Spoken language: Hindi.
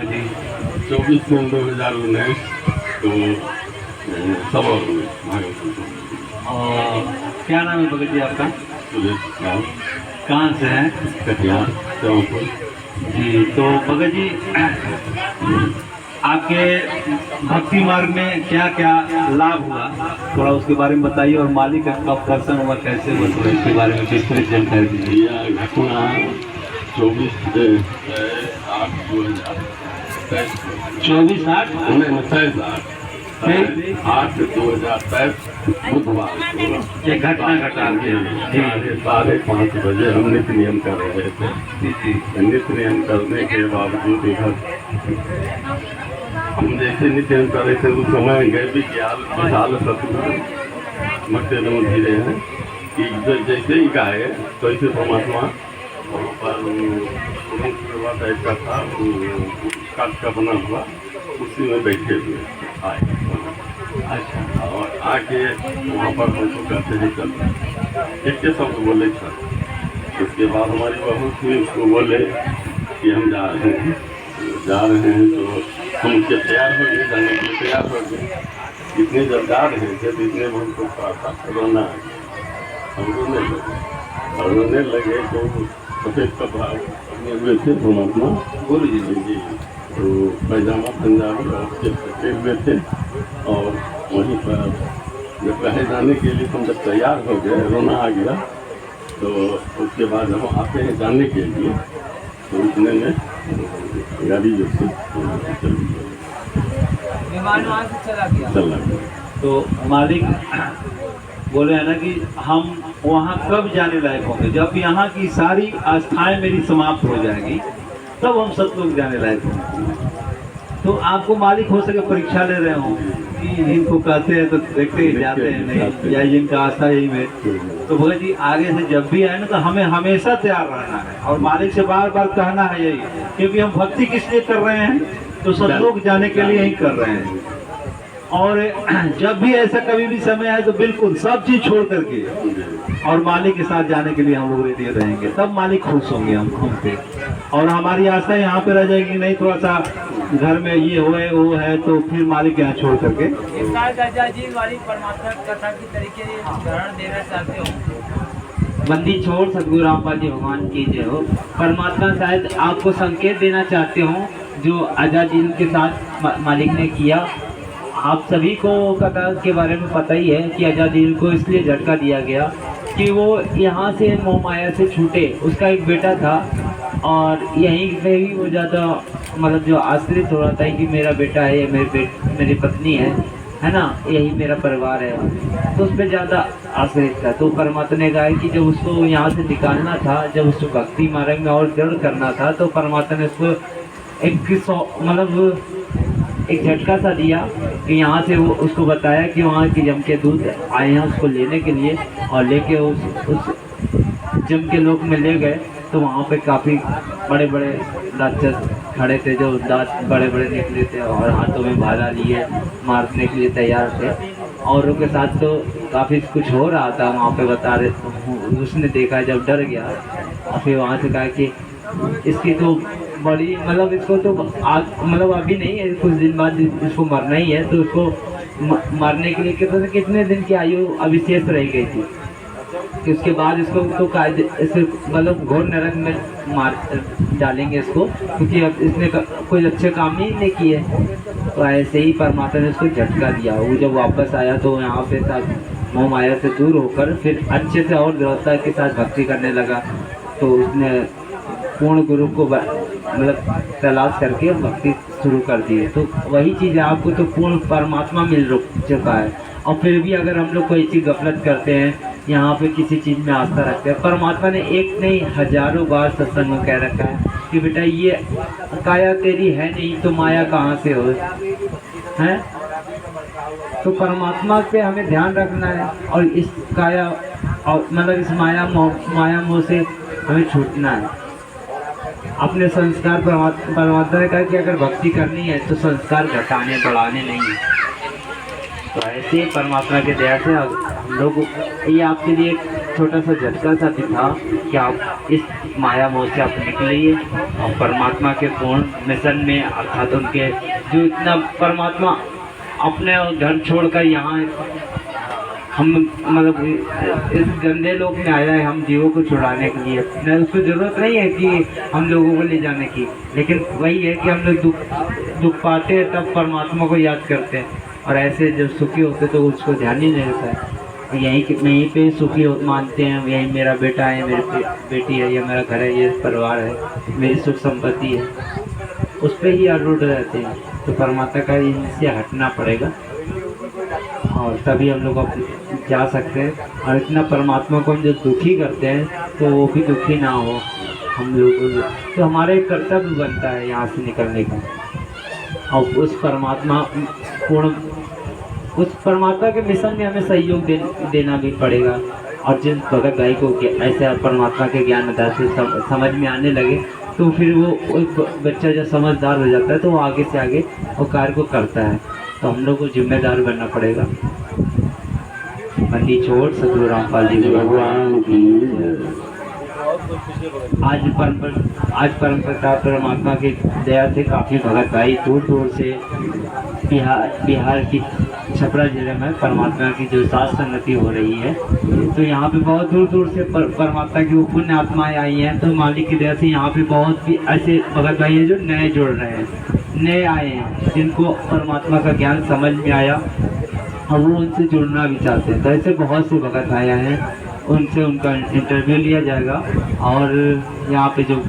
जी? 24/2/2019 तो सभा हुई भागलपुर। और क्या नाम है भगत जी आपका? सुरेश राव, कहाँ से हैं? कटिहार जौनपुर। जी, तो भगत जी आपके भक्ति मार्ग में क्या क्या लाभ हुआ, थोड़ा उसके बारे में बताइए। और मालिक का कब दर्शन हुआ, कैसे हुआ, थोड़ा इसके बारे में विस्तृत जानकारी दीजिए। यह घटना 24/8/2023 8/2023 बुधवार को ये घटना घटा के 5:30 बजे हम नित्य नियम कर रहे थे। नित्य नियम करने के बावजूद इधर हम जैसे नित्य नियम कर रहे थे उस समय गए विशाल सतगुरु मट्टे धीरे हैं कि जैसे ही गाए तो ऐसे परमात्मा वहाँ पर टाइप का था, काट का बना हुआ, उसी में बैठे हुए आए। अच्छा, और आके वहाँ पर हमको कहते हैं चल एक शब्द बोले सर। उसके बाद हमारी बहू थी, उसको बोले कि हम जा रहे हैं तो हम उसके तैयार हो गए, जाने के लिए तैयार हो गए। इतने जब जा रहे थे तो इतने में हमको थोड़ा रोना आ गया। हम रोने लगे तो सफ़ेद कपड़ा अपने हुए थे परमात्मा बोल जी तो पैजामा पंजाबी और पहने हुए थे। और वहीं पर जब कहे जाने के लिए हम जब तैयार हो गए, रोना आ गया। तो उसके बाद हम आते हैं जाने के लिए तो इतने में गाड़ी जो थी चला गया। तो मालिक बोले हैं ना कि हम वहाँ कब जाने लायक होंगे, जब यहाँ की सारी आस्थाएं मेरी समाप्त हो जाएगी तब हम सतलोक जाने लायक होंगे। तो आपको मालिक हो सके परीक्षा ले रहे हो कि इनको कहते हैं तो देखते ही जाते हैं नहीं, या इनका आस्था यही में। तो भगत जी आगे से जब भी आए ना तो हमें हमेशा तैयार रहना है और मालिक से बार बार कहना है यही, क्योंकि हम भक्ति किस लिए कर रहे हैं, तो सतलोक जाने के लिए ही कर रहे हैं। और जब भी ऐसा कभी भी समय है तो बिल्कुल सब चीज छोड़ करके और मालिक के साथ जाने के लिए हम लोग रेडी रहेंगे, तब मालिक खुश होंगे हम पे। और हमारी आस्था यहाँ पे रह जाएगी नहीं, थोड़ा सा घर में ये वो है तो फिर मालिक यहाँ छोड़ करके। परमात्मा कथा की तरीके उदाहरण देना चाहते हो? बंदी छोड़ सतगुरु रामपाल जी भगवान की जय हो। परमात्मा शायद आपको संकेत देना चाहते हो जो आजादी के साथ मालिक ने किया। आप सभी को कथा के बारे में पता ही है कि आजादी को इसलिए झटका दिया गया कि वो यहाँ से मोह माया से छूटे। उसका एक बेटा था और यहीं पे ही वो ज़्यादा मतलब जो आश्रित हो रहा था कि मेरा बेटा है, ये मेरी पत्नी है ना, यही मेरा परिवार है, तो उस पर ज़्यादा आश्रित था। तो परमात्मा ने कहा कि जब उसको यहाँ से निकालना था, जब उसको भक्ति मार्ग में और दृढ़ करना था, तो परमात्मा ने उसको एक झटका सा दिया कि यहाँ से वो उसको बताया कि वहाँ की जम के दूत आए हैं उसको लेने के लिए, और लेके उस जम के लोक में ले गए। तो वहाँ पे काफ़ी बड़े बड़े राक्षस खड़े थे जो दांत बड़े बड़े निकले थे और हाथों में भाला लिए मारने के लिए तैयार थे। और उनके साथ तो काफ़ी कुछ हो रहा था वहाँ पे, बता रहे। उसने देखा, जब डर गया और फिर वहाँ से कहा कि इसकी तो बड़ी मतलब इसको तो मतलब अभी नहीं है, कुछ दिन बाद इसको मरना ही है। तो उसको मारने के लिए कितने दिन की आयु अभी शेष रह गई थी कि उसके बाद इसको तो कायदे इसे मतलब घोर नरक में मार डालेंगे इसको, क्योंकि अब इसने कोई अच्छे काम नहीं किए। तो ऐसे ही परमात्मा ने उसको झटका दिया। वो जब वापस आया तो यहाँ पे मोह माया से दूर होकर फिर अच्छे से और दृढ़ता के साथ भक्ति करने लगा। तो उसने पूर्ण गुरु को मतलब तलाश करके भक्ति शुरू कर दी है। तो वही चीज़ है, आपको तो पूर्ण परमात्मा मिल चुका है। और फिर भी अगर हम लोग कोई चीज़ गफलत करते हैं, यहाँ पे किसी चीज़ में आस्था रखते हैं, परमात्मा ने एक नहीं हजारों बार सत्संग में कह रखा है कि बेटा ये काया तेरी है नहीं तो माया कहाँ से हो है। तो परमात्मा पे हमें ध्यान रखना है और इस काया और मतलब इस माया मोह से हमें छूटना है। अपने संस्कार परमात्मा ने कहा कि अगर भक्ति करनी है तो संस्कार घटाने बढ़ाने नहीं है। तो ऐसे परमात्मा के दया से हम लोग ये आपके लिए छोटा सा झटका सा भी था कि आप इस माया मोह से आप निकलिए और परमात्मा के पूर्ण मिशन में, अर्थात उनके जो इतना परमात्मा अपने घर छोड़कर यहाँ हम मतलब इस गंदे लोक में आया है हम जीवों को छुड़ाने के लिए। न उसको ज़रूरत नहीं है कि हम लोगों को ले जाने की, लेकिन वही है कि हम लोग दुख पाते हैं तब परमात्मा को याद करते हैं, और ऐसे जब सुखी होते तो उसको ध्यान ही नहीं रहता है। यहीं पे सुखी हो मानते हैं, यही मेरा बेटा है, मेरी बेटी है, या मेरा घर है, ये परिवार है, मेरी सुख संपत्ति है, उस पर ही आरूढ़ रहते हैं। तो परमात्मा का इनसे हटना पड़ेगा और तभी हम लोग जा सकते हैं। और इतना परमात्मा को हम जो दुखी करते हैं तो वो भी दुखी ना हो हम लोग, तो हमारा एक कर्तव्य बनता है यहाँ से निकलने का। और उस परमात्मा के मिशन में हमें सहयोग देना भी पड़ेगा। और जिस भगत भाई को ऐसे परमात्मा के ज्ञान से समझ में आने लगे तो फिर वो एक बच्चा जब समझदार हो जाता है तो वो आगे से आगे वो कार्य को करता है। तो हम लोग को जिम्मेदार बनना पड़ेगा। बंदी छोड़ सतगुरु रामपाल जी भगवान की आज परम प्रताप परमात्मा की दया से काफ़ी भगत भाई दूर दूर से बिहार की छपरा जिले में परमात्मा की जो साथ संगति हो रही है, तो यहाँ पे बहुत दूर दूर से परमात्मा की वो पुण्य आत्माएँ आई हैं। तो मालिक की दया से यहाँ पे बहुत भी ऐसे भगत भाई हैं जो नए जुड़ रहे हैं, नए आए हैं, जिनको परमात्मा का ज्ञान समझ में आया और वो उनसे जुड़ना भी चाहते हैं। तो ऐसे बहुत से भगत भाई आए हैं, उनसे उनका इंटरव्यू लिया जाएगा। और यहाँ पे जो